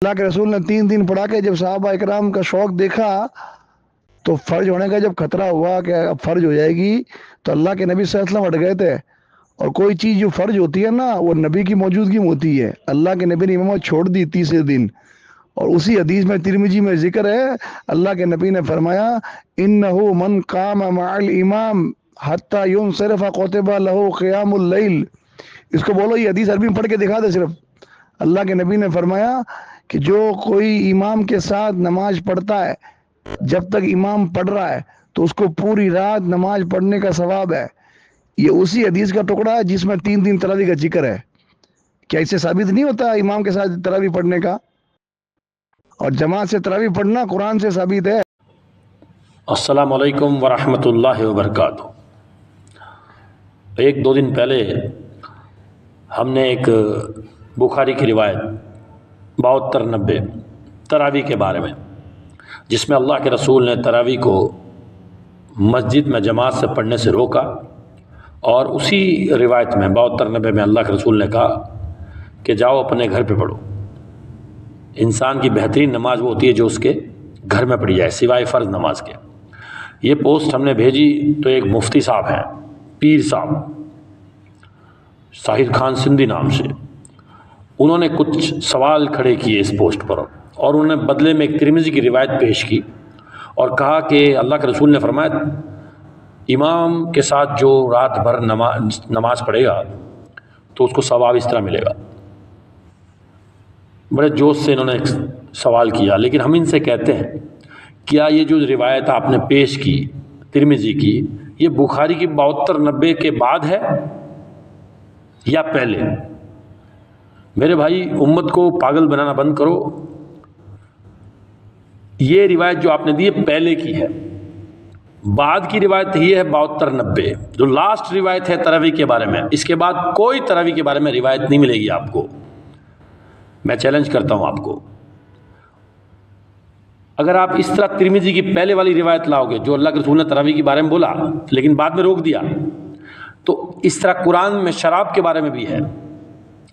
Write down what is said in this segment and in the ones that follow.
اللہ کے رسول نے 3 دن پڑھا کے جب صحابہ اکرام کا شوق دیکھا تو فرض ہونے کا جب خطرہ ہوا کہ اب فرض ہو جائے گی تو اللہ کے نبی صلی اللہ علیہ وسلم ہٹ گئے تھے. اور کوئی چیز جو فرض ہوتی ہے نا وہ نبی کی موجودگی میں ہوتی ہے. اللہ کے نبی نے امامت چھوڑ دی تیسرے دن. اور اسی حدیث میں ترمذی میں ذکر ہے اللہ کے نبی نے فرمایا انہو من قام مع الامام حتی ینصرف کتب لہ قیام اللیل. اس کو بولو یہ حدیث عربی میں پڑھ کے دکھا دے صرف. اللہ کے نبی نے فرمایا کہ جو کوئی امام کے ساتھ نماز پڑھتا ہے جب تک امام پڑھ رہا ہے تو اس کو پوری رات نماز پڑھنے کا ثواب ہے. یہ اسی حدیث کا ٹکڑا ہے جس میں 3 دن تراویح کا ذکر ہے. کیا اس سے ثابت نہیں ہوتا امام کے ساتھ تراویح پڑھنے کا؟ اور جماعت سے تراویح پڑھنا قرآن سے ثابت ہے. السلام علیکم ورحمۃ اللہ وبرکاتہ. 1-2 دن پہلے ہم نے ایک بخاری کی روایت 72-90 تراویح کے بارے میں، جس میں اللہ کے رسول نے تراویح کو مسجد میں جماعت سے پڑھنے سے روکا، اور اسی روایت میں 72-90 میں اللہ کے رسول نے کہا کہ جاؤ اپنے گھر پہ پڑھو. انسان کی بہترین نماز وہ ہوتی ہے جو اس کے گھر میں پڑھی جائے سوائے فرض نماز کے. یہ پوسٹ ہم نے بھیجی تو ایک مفتی صاحب ہیں، پیر صاحب شاہد خان سندھی نام سے، انہوں نے کچھ سوال کھڑے کیے اس پوسٹ پر، اور انہوں نے بدلے میں ایک ترمذی کی روایت پیش کی اور کہا کہ اللہ کے رسول نے فرمایا امام کے ساتھ جو رات بھر نماز پڑھے گا تو اس کو ثواب اس طرح ملے گا. بڑے جوش سے انہوں نے ایک سوال کیا، لیکن ہم ان سے کہتے ہیں کیا یہ جو روایت آپ نے پیش کی ترمذی کی، یہ بخاری کی 72-90 کے بعد ہے یا پہلے؟ میرے بھائی امت کو پاگل بنانا بند کرو. یہ روایت جو آپ نے دی ہے پہلے کی ہے. بعد کی روایت یہ ہے 72-90 جو لاسٹ روایت ہے تراویح کے بارے میں. اس کے بعد کوئی تراویح کے بارے میں روایت نہیں ملے گی آپ کو. میں چیلنج کرتا ہوں آپ کو، اگر آپ اس طرح ترمذی کی پہلے والی روایت لاؤ گے جو اللہ کے رسول نے تراویح کے بارے میں بولا لیکن بعد میں روک دیا، تو اس طرح قرآن میں شراب کے بارے میں بھی ہے.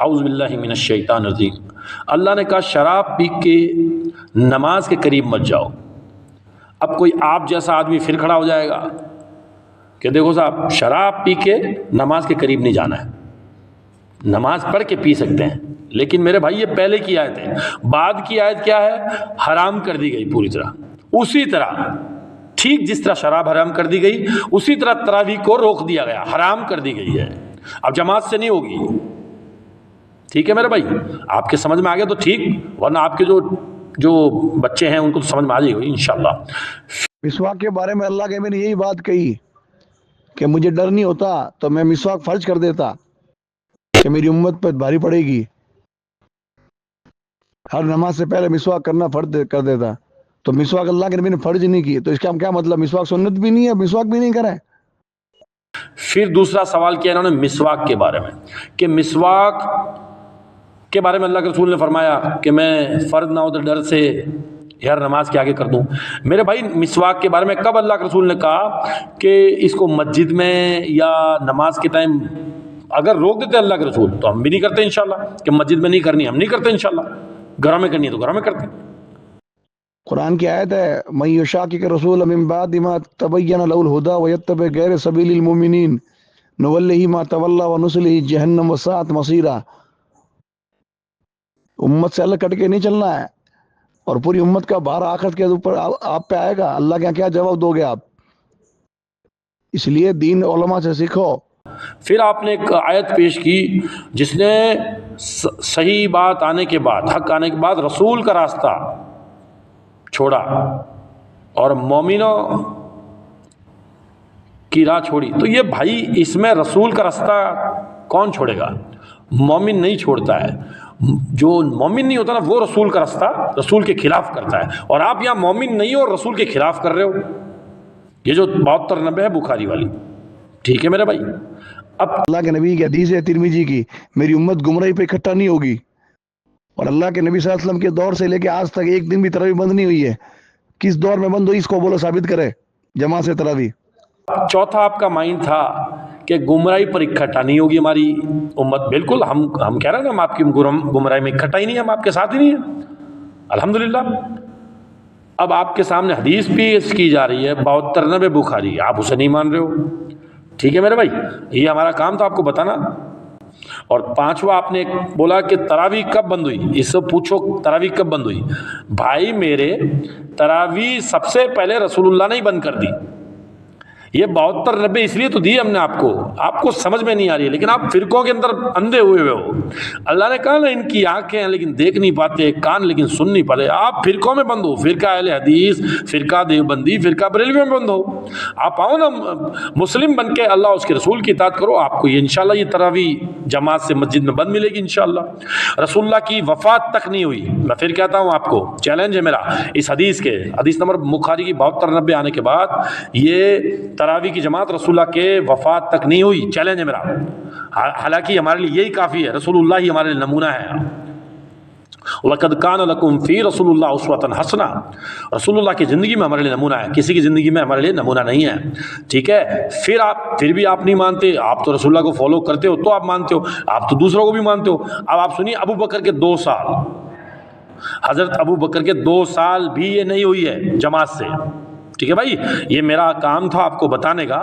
اعوذ باللہ من الشیطان الرجیم. اللہ نے کہا شراب پی کے نماز کے قریب مت جاؤ. اب کوئی آپ جیسا آدمی پھر کھڑا ہو جائے گا کہ دیکھو صاحب شراب پی کے نماز کے قریب نہیں جانا ہے. نماز پڑھ کے پی سکتے ہیں، لیکن میرے بھائی یہ پہلے کی آیت ہے. بعد کی آیت کیا ہے؟ حرام کر دی گئی پوری طرح. اسی طرح ٹھیک جس طرح شراب حرام کر دی گئی اسی طرح تراویح کو روک دیا گیا، حرام کر دی گئی ہے. اب جماعت سے نہیں ہوگی. ٹھیک ہے میرے بھائی، آپ کے سمجھ میں آ گیا تو ٹھیک، ورنہ آپ کے جو بچے ہیں ان کو تو سمجھ میں آ جائے گی انشاءاللہ. مسواک کے بارے میں اللہ کے نبی نے یہی بات کہی کہ مجھے ڈر نہیں ہوتا تو میں مسواک فرض کر دیتا کہ میری امت پر بھاری پڑے گی. ہر نماز سے پہلے مسواک کرنا فرض کر دیتا. تو مسواک اللہ کے نبی نے فرض نہیں کی تو اس کا کیا مطلب؟ مسواک سنت بھی نہیں ہے، مسواک بھی نہیں کرے. پھر دوسرا سوال کیا انہوں نے مسواک کے بارے میں کہ مسواک کے بارے میں اللہ کے رسول نے فرمایا کہ میں فرض نہ ہو تو ڈر سے ہر نماز کے آگے کر دوں. میرے بھائی مسواک کے بارے میں کب اللہ کے رسول نے کہا کہ اس کو مسجد میں یا نماز کے ٹائم اگر روک دیتے اللہ کے رسول تو ہم بھی نہیں کرتے انشاءاللہ، کہ مسجد میں نہیں کرنی ہم نہیں کرتے انشاءاللہ، گھروں میں کرنی ہے تو گھروں میں کرتے. قرآن کی آیت ہے من یشاقق الرسول من بعد ما تبین له الهدى ويتبع غیر سبیل المؤمنین نولہ ما تولى ونصلہ جہنم وساءت مصیرا. امت سے الگ کٹ کے نہیں چلنا ہے، اور پوری امت کا بھار آخرت کے اوپر آپ پہ آئے گا. اللہ کے کیا جواب دو گے آپ؟ اس لیے دین علماء سے سیکھو. پھر آپ نے ایک آیت پیش کی جس نے صحیح بات آنے کے بعد، حق آنے کے بعد رسول کا راستہ چھوڑا اور مومنوں کی راہ چھوڑی. تو یہ بھائی اس میں رسول کا راستہ کون چھوڑے گا؟ مومن نہیں چھوڑتا ہے. جو مومن نہیں ہوتا نا وہ رسول کا راستہ رسول کے خلاف کرتا ہے، اور آپ یہاں مومن نہیں ہو اور رسول کے خلاف کر رہے ہو. یہ جو 72-90 ہے بخاری والی. ٹھیک ہے میرے بھائی. اب اللہ کے نبی کی حدیث ہے ترمذی کی میری امت گمراہی پہ اکٹھا نہیں ہوگی. اور اللہ کے نبی صلی اللہ علیہ وسلم کے دور سے لے کے آج تک ایک دن بھی تراویح بند نہیں ہوئی ہے. کس دور میں بند ہوئی اس کو بولو، ثابت کرے جماعت سے تراویح. چوتھا آپ کا مائنڈ تھا کہ گمراہی پر اکٹھا نہیں ہوگی ہماری امت. بالکل ہم کہہ رہے ہیں نا ہم آپ کی گمراہی میں اکٹھا ہی نہیں، ہم آپ کے ساتھ ہی نہیں ہیں. الحمدللہ اب آپ کے سامنے حدیث پیش کی جا رہی ہے 72 بخاری، آپ اسے نہیں مان رہے ہو. ٹھیک ہے میرے بھائی، یہ ہمارا کام تھا آپ کو بتانا. اور 5واں آپ نے بولا کہ تراویح کب بند ہوئی، اس سے پوچھو تراویح کب بند ہوئی. بھائی میرے تراویح سب سے پہلے رسول اللہ نے ہی بند کر دی. یہ 72 90 اس لیے تو دی ہم نے آپ کو سمجھ میں نہیں آ رہی ہے، لیکن آپ فرقوں کے اندر اندھے ہوئے ہو. اللہ نے کہا نا ان کی آنکھیں ہیں لیکن دیکھ نہیں پاتے، کان لیکن سن نہیں پاتے. آپ فرقوں میں بند ہو، فرقہ اہل حدیث، فرقہ دیوبندی، فرقہ بریلوی میں بند ہو. آپ آؤ نا مسلم بن کے اللہ اس کے رسول کی اطاعت کرو، آپ کو یہ انشاءاللہ یہ تراویح جماعت سے مسجد میں بند ملے گی انشاءاللہ. رسول اللہ کی وفات تک نہیں ہوئی. میں پھر کہتا ہوں آپ کو چیلنج ہے میرا اس حدیث کے، حدیث نمبر بخاری کی 72 90 آنے کے بعد یہ تراویح کی جماعت رسول اللہ کے وفات تک نہیں ہوئی. چیلنج ہے میرا. حالانکہ ہمارے لیے یہی کافی ہے، رسول اللہ ہی ہمارے لیے نمونہ ہے. وَلَقَدْ كَانَ لَكُمْ فِي رَسُولِ اللَّهِ أُسْوَةٌ حَسَنَةٌ. رسول اللہ کی زندگی میں ہمارے لیے نمونہ ہے، کسی کی زندگی میں ہمارے لیے نمونہ نہیں ہے. ٹھیک ہے، پھر بھی آپ نہیں مانتے. آپ تو رسول اللہ کو فالو کرتے ہو تو آپ مانتے ہو، آپ تو دوسروں کو بھی مانتے ہو. اب آپ سنیے ابو بکر کے 2 سال، حضرت ابو بکر کے 2 سال بھی یہ نہیں ہوئی ہے جماعت سے. ٹھیک ہے بھائی، یہ میرا کام تھا آپ کو بتانے کا.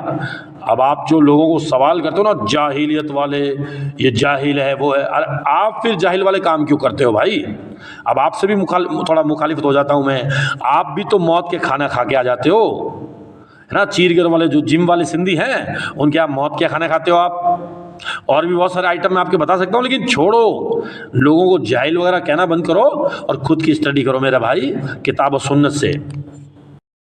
اب آپ جو لوگوں کو سوال کرتے ہو نا جاہلیت والے، یہ جاہل ہے وہ ہے، آپ پھر جاہل والے کام کیوں کرتے ہو بھائی؟ اب آپ سے بھی تھوڑا مخالفت ہو جاتا ہوں میں. آپ بھی تو موت کے کھانا کھا کے آ جاتے ہو ہے نا. چیرگر والے جو جم والے سندھی ہیں ان کے آپ موت کے کھانا کھاتے ہو آپ. اور بھی بہت سارے آئٹم میں آپ کے بتا سکتا ہوں، لیکن چھوڑو، لوگوں کو جاہل وغیرہ کہنا بند کرو اور خود کی اسٹڈی کرو میرا بھائی کتاب و سنت سے.